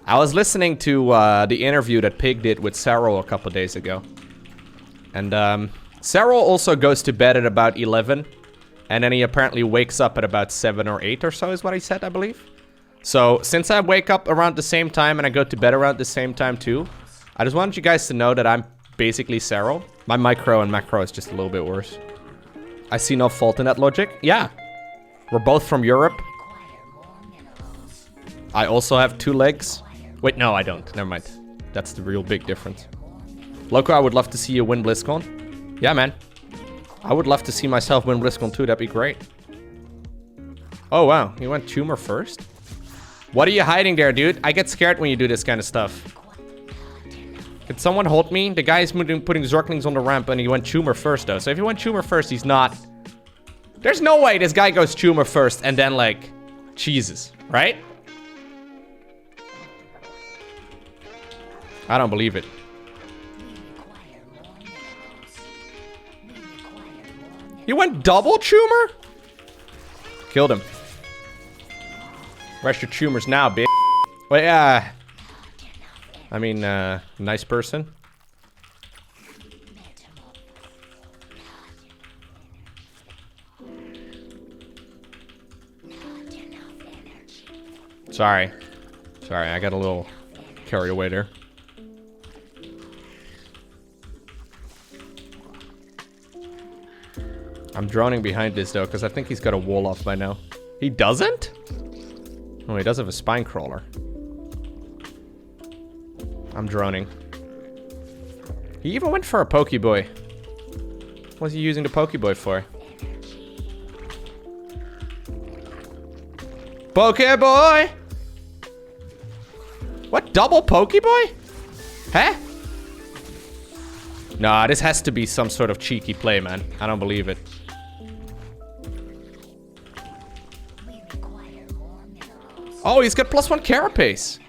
I was listening to the interview that Pig did with Cyril a couple days ago. And Cyril also goes to bed at about 11. And then he apparently wakes up at about 7 or 8 or so is what he said, I believe. So, since I wake up around the same time and I go to bed around the same time too, I just wanted you guys to know that I'm basically Cyril. My micro and macro is just a little bit worse. I see no fault in that logic. Yeah. We're both from Europe. I also have 2 legs. Wait, no, I don't. Never mind. That's the real big difference. Lowko, I would love to see you win BlizzCon. Yeah, man. I would love to see myself win BlizzCon too. That'd be great. Oh, wow. You went tumor first? What are you hiding there, dude? I get scared when you do this kind of stuff. Can someone hold me? The guy is putting Zerglings on the ramp and he went tumor first, though. So if he went tumor first, he's not... There's no way this guy goes tumor first and then, like, cheeses, right? I don't believe it. He went double tumor? Killed him. Where's your tumors now, bitch? Wait, I mean, nice person. Sorry. Sorry, I got a little carried away there. I'm droning behind this, though, because I think he's got a wall off by now. He doesn't? Oh, he does have a spine crawler. I'm droning. He even went for a Pokeboy. What's he using the Pokeboy for? Pokeboy! What? Double Pokeboy? Huh? Nah, this has to be some sort of cheeky play, man. I don't believe it. Oh, he's got +1 carapace.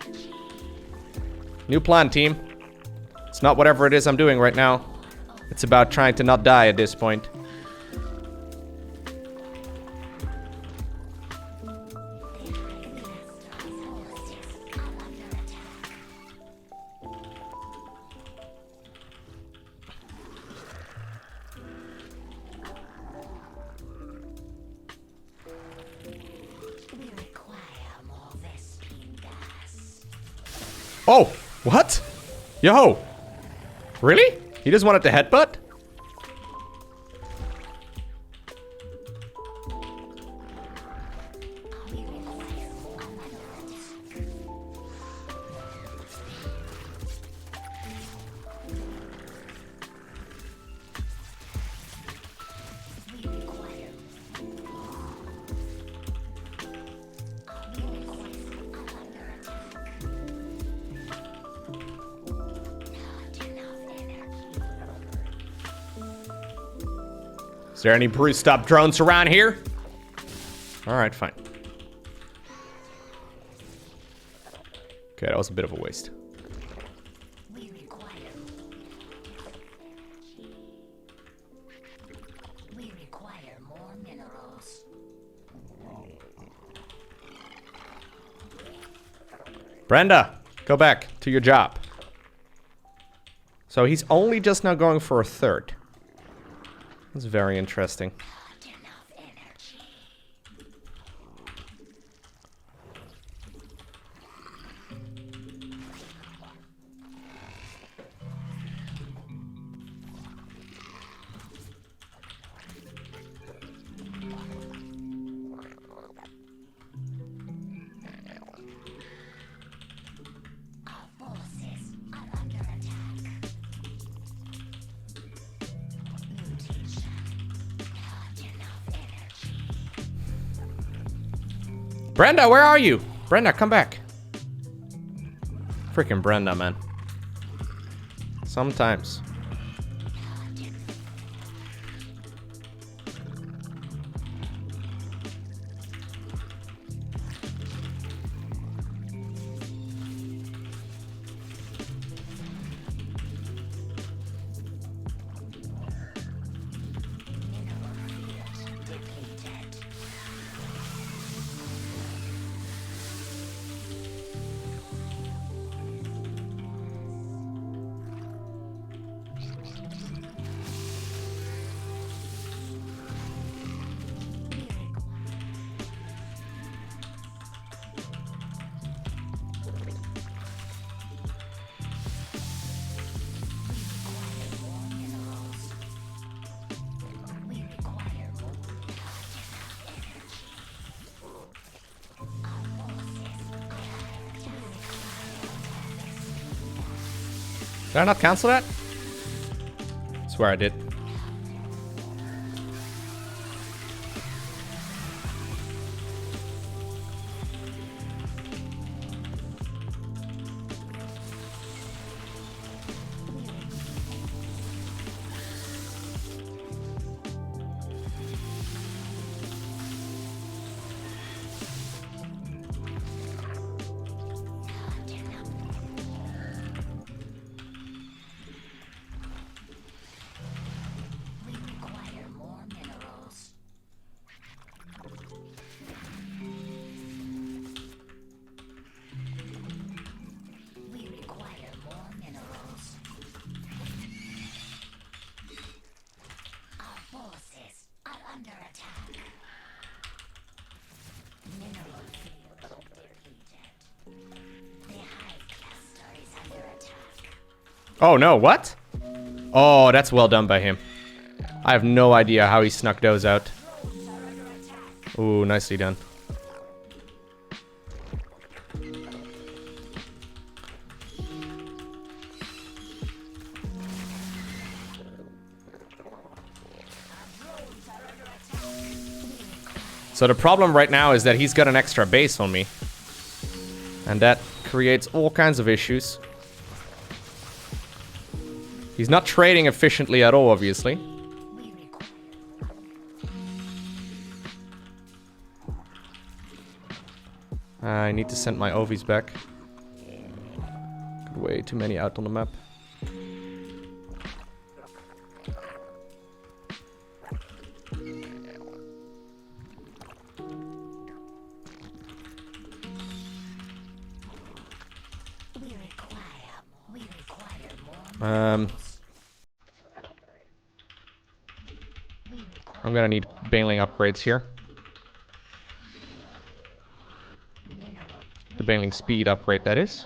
New plan, team. It's not whatever it is I'm doing right now. It's about trying to not die at this point. Oh, what? Yo. Really? He just wanted to headbutt? Is there any stop drones around here? Alright, fine. Okay, that was a bit of a waste. We require more minerals. Brenda, go back to your job. So he's only just now going for a 3rd. That's very interesting. Brenda, where are you? Brenda, come back. Freaking Brenda, man. Sometimes. Did I not cancel that? I swear I did. Oh no, what? Oh, that's well done by him. I have no idea how he snuck those out. Ooh, nicely done. So the problem right now is that he's got an extra base on me. And that creates all kinds of issues. He's not trading efficiently at all, obviously. I need to send my OVs back. Got way too many out on the map. I'm gonna need Baneling upgrades here. The Baneling speed upgrade, that is.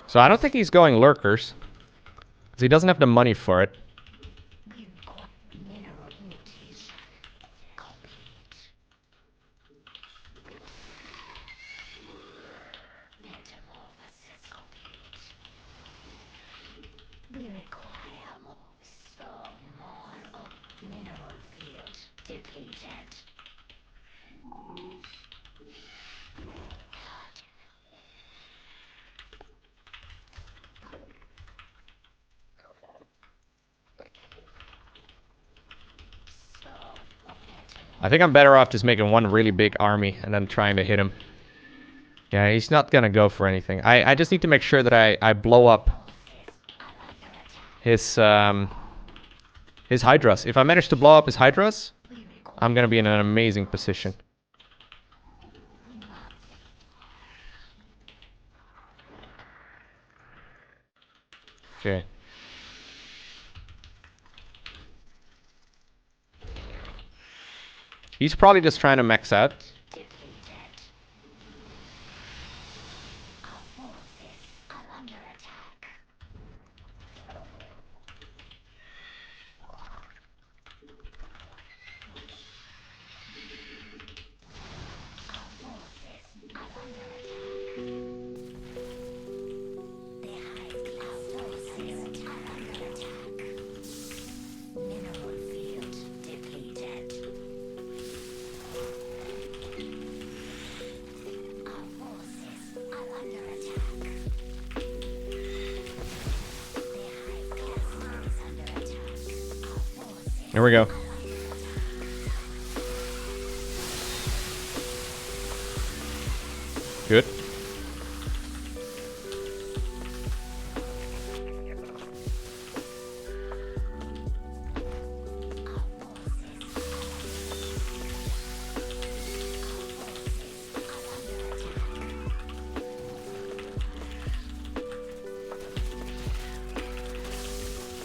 So I don't think he's going lurkers, because he doesn't have the money for it. I think I'm better off just making one really big army and then trying to hit him. Yeah, he's not gonna go for anything. I just need to make sure that I blow up his Hydras. If I manage to blow up his Hydras, I'm gonna be in an amazing position. Okay. He's probably just trying to max out. Here we go. Good.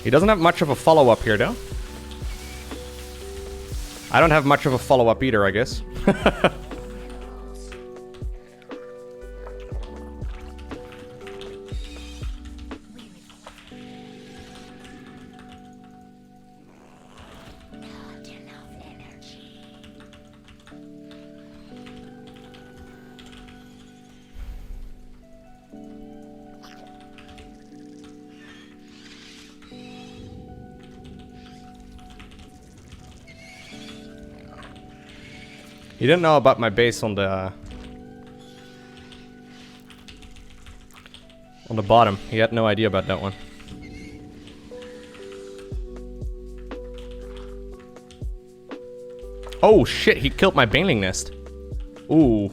He doesn't have much of a follow-up here, though. I don't have much of a follow-up either, I guess. He didn't know about my base on the bottom. He had no idea about that one. Oh shit, he killed my Baneling nest. Ooh.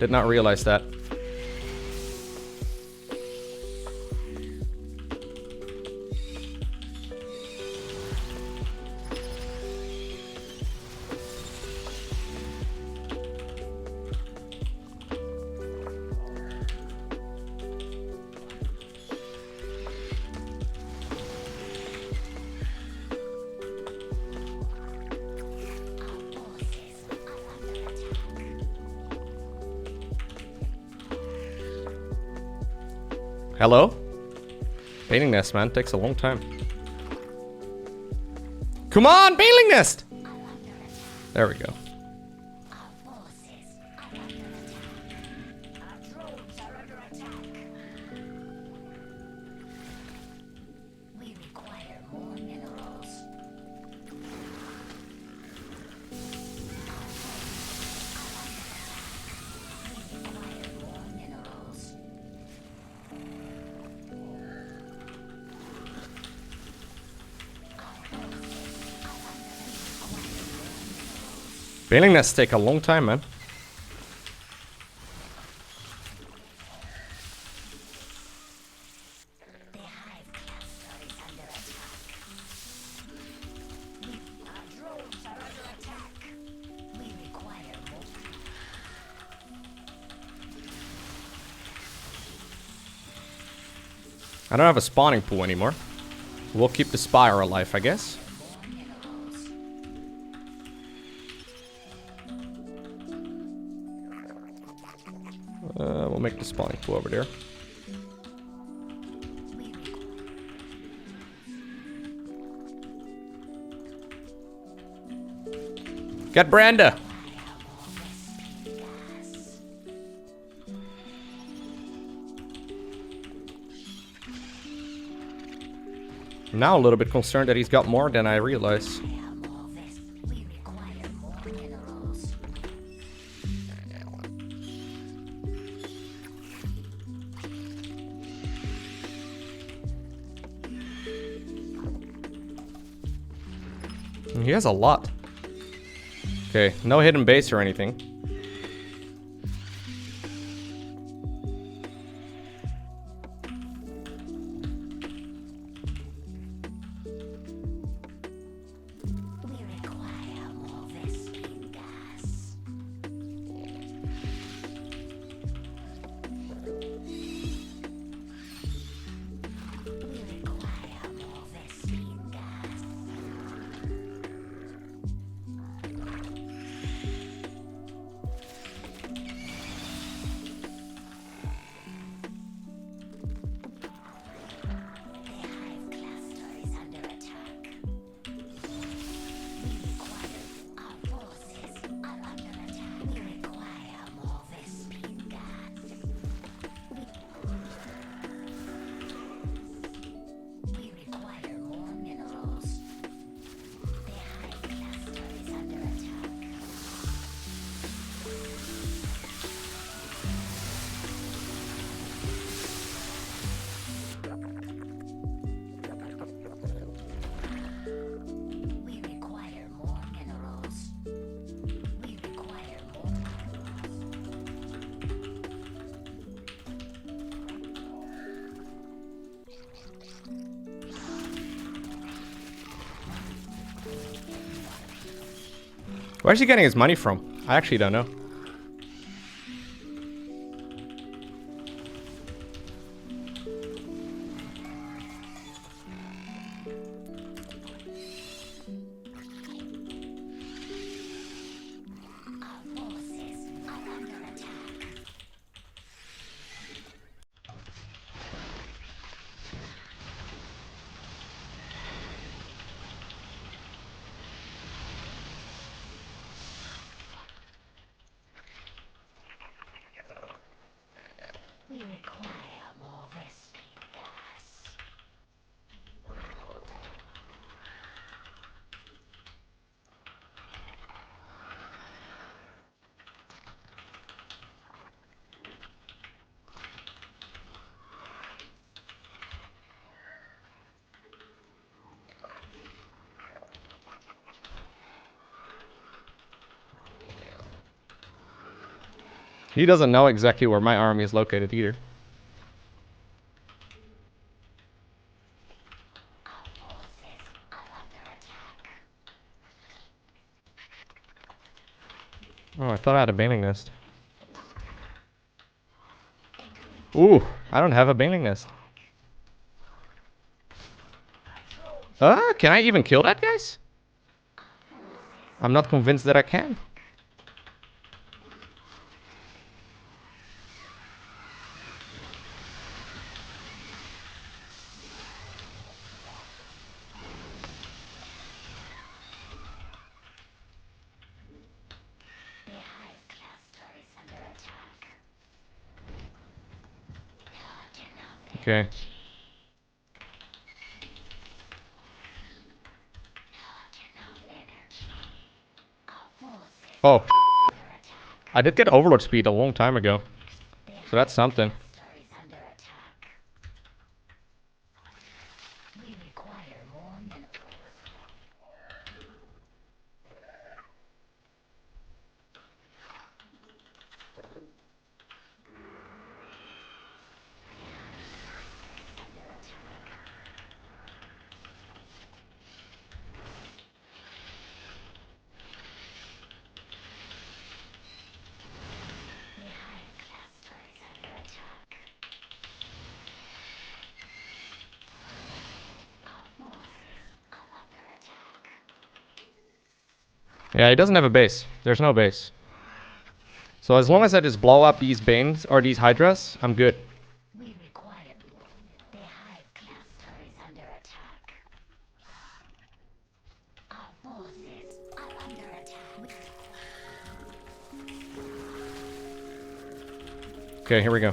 Did not realize that. Hello? Baneling nest, man. Takes a long time. Come on, Baneling nest! There we go. Baneling nests take a long time, man. I don't have a spawning pool anymore. We'll keep the spire alive, I guess. We'll make the spawning pool over there. Get Branda! I'm now a little bit concerned that he's got more than I realize. He has a lot. Okay, no hidden base or anything. Where's he getting his money from? I actually don't know. He doesn't know exactly where my army is located either. Oh, I thought I had a Baneling nest. Ooh, I don't have a Baneling nest. Can I even kill that, guys? I'm not convinced that I can. Okay. Oh. I did get overload speed a long time ago. So that's something. Yeah, he doesn't have a base. There's no base. So as long as I just blow up these Banes or these Hydras, I'm good. Okay, here we go.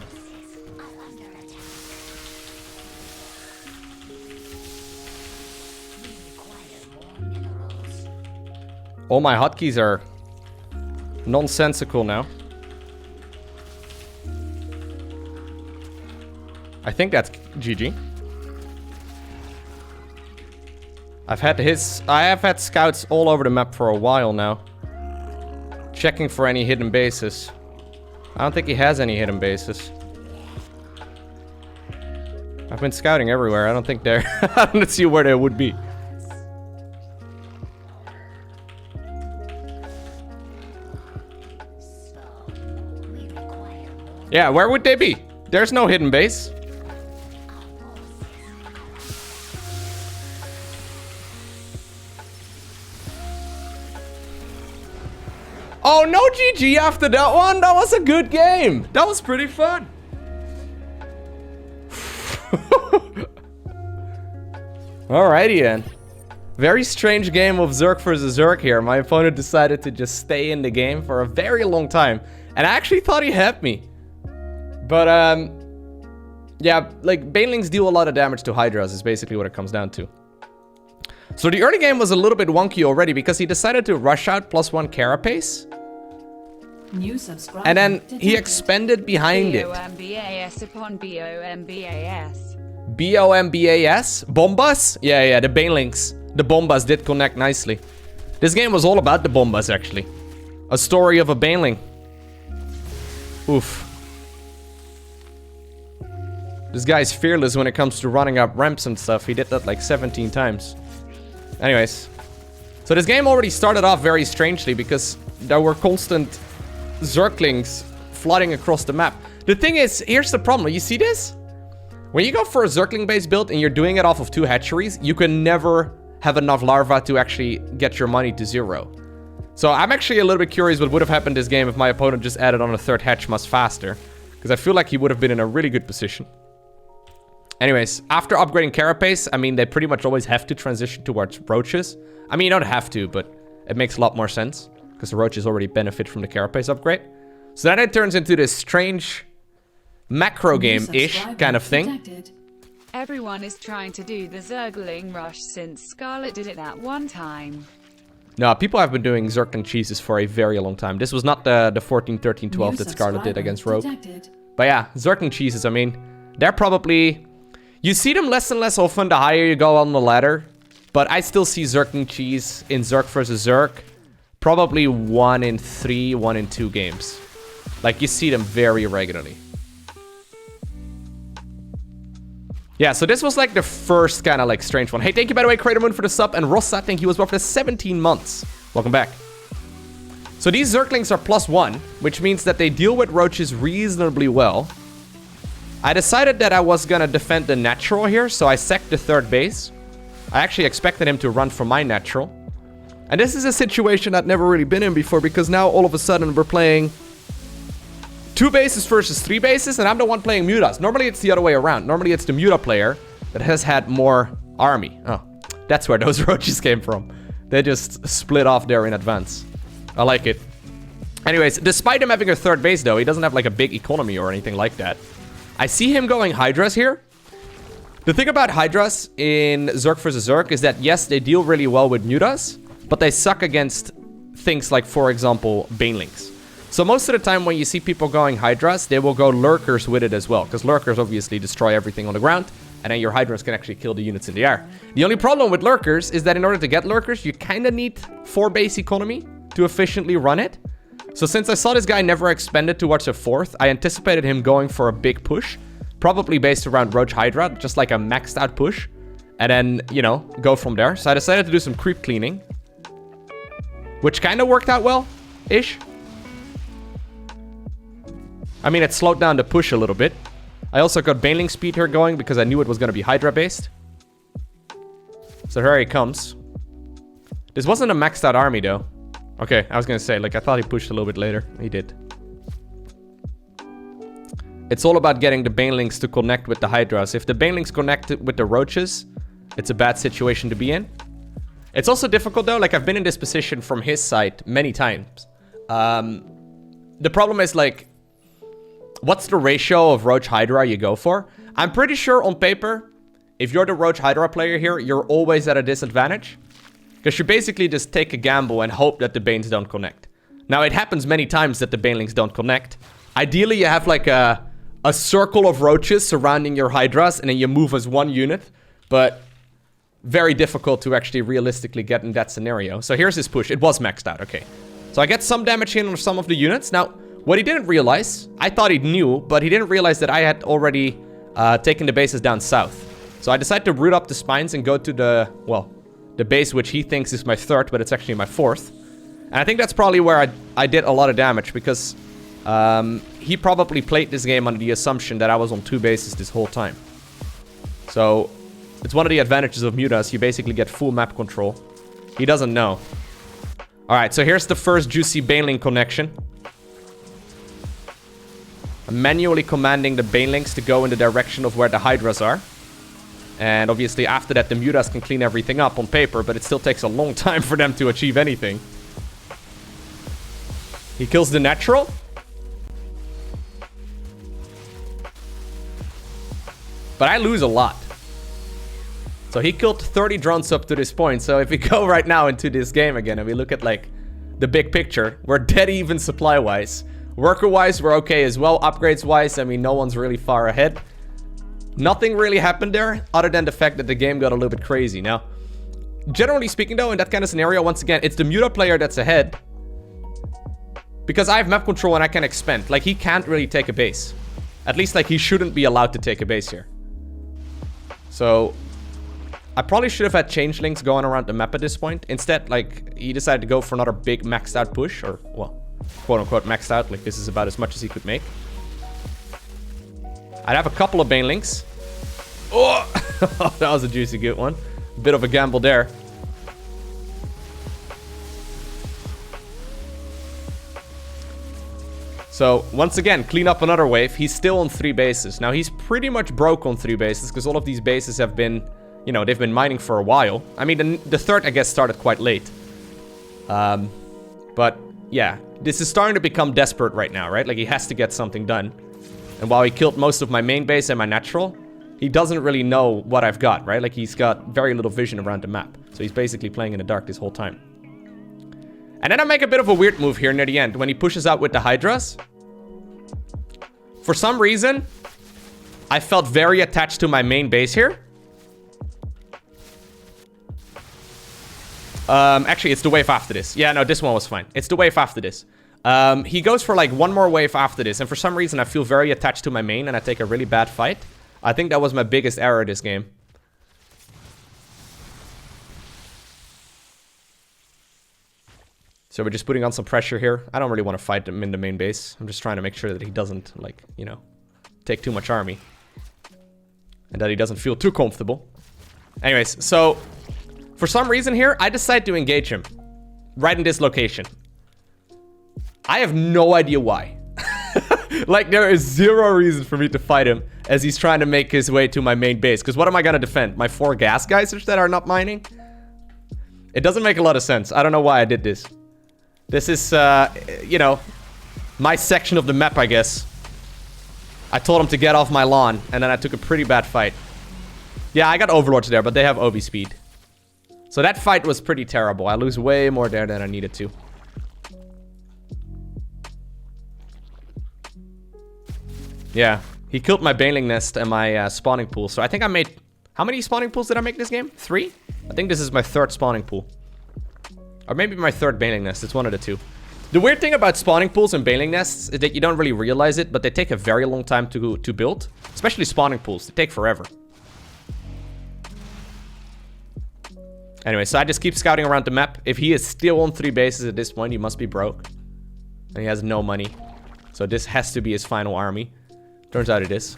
All my hotkeys are nonsensical now. I think that's GG. I have had scouts all over the map for a while now. Checking for any hidden bases. I don't think he has any hidden bases. I've been scouting everywhere. I don't think they're... I don't see where they would be. Yeah, where would they be? There's no hidden base. Oh, no GG after that one. That was a good game. That was pretty fun. Alrighty then. Very strange game of Zerg versus Zerg here. My opponent decided to just stay in the game for a very long time. And I actually thought he had me. But, yeah, like, Banelings deal a lot of damage to Hydras is basically what it comes down to. So the early game was a little bit wonky already because he decided to rush out +1 carapace. And then he expanded behind it. BOMBAS upon BOMBAS. BOMBAS? Bombas? Yeah, the Banelings. The Bombas did connect nicely. This game was all about the Bombas, actually. A story of a Baneling. Oof. This guy's fearless when it comes to running up ramps and stuff. He did that like 17 times. Anyways. So this game already started off very strangely because there were constant Zerglings flooding across the map. The thing is, here's the problem. You see this? When you go for a Zergling-based build and you're doing it off of 2 hatcheries, you can never have enough larvae to actually get your money to 0. So I'm actually a little bit curious what would have happened this game if my opponent just added on a 3rd hatch much faster. Because I feel like he would have been in a really good position. Anyways, after upgrading Carapace, I mean, they pretty much always have to transition towards Roaches. I mean, you don't have to, but it makes a lot more sense. Because the Roaches already benefit from the Carapace upgrade. So then it turns into this strange macro game-ish kind of thing. Everyone is trying to do the Zergling rush since Scarlet did it at one time. No, people have been doing Zergling cheeses for a very long time. This was not the 14, 13, 12 that Scarlet did against Rogue. But yeah, Zergling cheeses, I mean, they're probably... You see them less and less often the higher you go on the ladder. But I still see Zergling cheese in Zerg versus Zerg. Probably 1 in 3, 1 in 2 games. Like, you see them very regularly. Yeah, so this was like the first kind of like strange one. Hey, thank you by the way, Kratermoon, for the sub. And Rossa, thank you as well for the 17 months. Welcome back. So these Zerglings are +1, which means that they deal with Roaches reasonably well. I decided that I was gonna defend the natural here, so I sacked the 3rd base. I actually expected him to run for my natural. And this is a situation I'd never really been in before, because now all of a sudden we're playing 2 bases versus 3 bases, and I'm the one playing Mutas. Normally it's the other way around. Normally it's the Muta player that has had more army. Oh, that's where those Roaches came from. They just split off there in advance. I like it. Anyways, despite him having a 3rd base though, he doesn't have like a big economy or anything like that. I see him going Hydras here. The thing about Hydras in Zerg vs. Zerg is that yes, they deal really well with Mutas, but they suck against things like, for example, Banelings. So most of the time when you see people going Hydras, they will go Lurkers with it as well. Because Lurkers obviously destroy everything on the ground. And then your Hydras can actually kill the units in the air. The only problem with Lurkers is that in order to get Lurkers, you kind of need 4 base economy to efficiently run it. So since I saw this guy never expanded towards a 4th, I anticipated him going for a big push. Probably based around Roach Hydra, just like a maxed out push. And then, you know, go from there. So I decided to do some creep cleaning. Which kind of worked out well-ish. I mean, it slowed down the push a little bit. I also got Baneling speed here going because I knew it was going to be Hydra based. So here he comes. This wasn't a maxed out army though. Okay, I was going to say, like, I thought he pushed a little bit later. He did. It's all about getting the Banelings to connect with the Hydras. If the Banelings connect with the Roaches, it's a bad situation to be in. It's also difficult though. Like, I've been in this position from his side many times. The problem is, like, what's the ratio of Roach Hydra you go for? I'm pretty sure on paper, if you're the Roach Hydra player here, you're always at a disadvantage. Because you basically just take a gamble and hope that the Banes don't connect. Now, it happens many times that the Banelings don't connect. Ideally, you have like a circle of Roaches surrounding your Hydras, and then you move as 1 unit. But very difficult to actually realistically get in that scenario. So here's his push. It was maxed out, okay. So I get some damage in on some of the units. Now, what he didn't realize, I thought he knew, but he didn't realize that I had already taken the bases down south. So I decided to root up the spines and go to the, well, the base which he thinks is my 3rd, but it's actually my 4th. And I think that's probably where I did a lot of damage, because he probably played this game under the assumption that I was on 2 bases this whole time. So it's one of the advantages of Mutas. You basically get full map control. He doesn't know. Alright, so here's the first juicy Baneling connection. I'm manually commanding the Banelings to go in the direction of where the Hydras are. And obviously after that the Mutas can clean everything up on paper, but it still takes a long time for them to achieve anything. He kills the natural. But I lose a lot. So he killed 30 drones up to this point. So if we go right now into this game again and we look at like the big picture, we're dead even supply-wise. Worker-wise, we're okay as well. Upgrades-wise, I mean, no one's really far ahead. Nothing really happened there, other than the fact that the game got a little bit crazy. Now, generally speaking, though, in that kind of scenario, once again, it's the Muta player that's ahead. Because I have map control and I can expand. Like, he can't really take a base. At least, like, he shouldn't be allowed to take a base here. So, I probably should have had changelings going around the map at this point. Instead, like, he decided to go for another big maxed out push. Or, well, quote-unquote maxed out. Like, this is about as much as he could make. I'd have a couple of Banelings. Oh! That was a juicy good one. Bit of a gamble there. So, once again, clean up another wave. He's still on 3 bases. Now, he's pretty much broke on 3 bases because all of these bases have been, you know, they've been mining for a while. I mean, the third, I guess, started quite late. But, yeah, this is starting to become desperate right now, right? Like, he has to get something done. And while he killed most of my main base and my natural, he doesn't really know what I've got, right? Like, he's got very little vision around the map. So he's basically playing in the dark this whole time. And then I make a bit of a weird move here near the end when he pushes out with the Hydras. For some reason, I felt very attached to my main base here. Actually, it's the wave after this. Yeah, no, this one was fine. It's the wave after this. He goes for like one more wave after this. And for some reason, I feel very attached to my main and I take a really bad fight. I think that was my biggest error this game. So we're just putting on some pressure here. I don't really want to fight him in the main base. I'm just trying to make sure that he doesn't, like, you know, take too much army. And that he doesn't feel too comfortable. Anyways, so for some reason here, I decide to engage him. Right in this location. I have no idea why. Like, there is zero reason for me to fight him as he's trying to make his way to my main base. Because what am I going to defend? My 4 gas geysers that are not mining? It doesn't make a lot of sense. I don't know why I did this. This is, you know, my section of the map, I guess. I told him to get off my lawn, and then I took a pretty bad fight. Yeah, I got overlords there, but they have OV speed. So that fight was pretty terrible. I lose way more there than I needed to. Yeah, he killed my Baneling nest and my spawning pool. So I think I made... How many spawning pools did I make this game? 3? I think this is my 3rd spawning pool. Or maybe my 3rd Baneling nest. It's one of the 2. The weird thing about spawning pools and Baneling nests is that you don't really realize it, but they take a very long time to build. Especially spawning pools. They take forever. Anyway, so I just keep scouting around the map. If he is still on 3 bases at this point, he must be broke. And he has no money. So this has to be his final army. Turns out it is.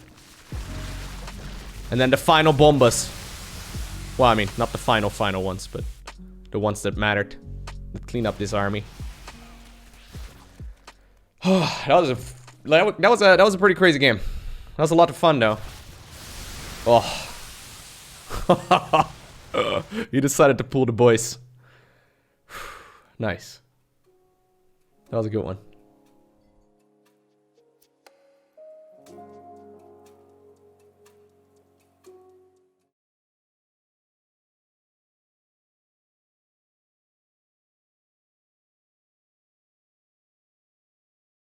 And then the final bombas. Well, I mean, not the final ones, but the ones that mattered. That clean up this army. that was a pretty crazy game. That was a lot of fun, though. Oh. He decided to pull the boys. Nice. That was a good one.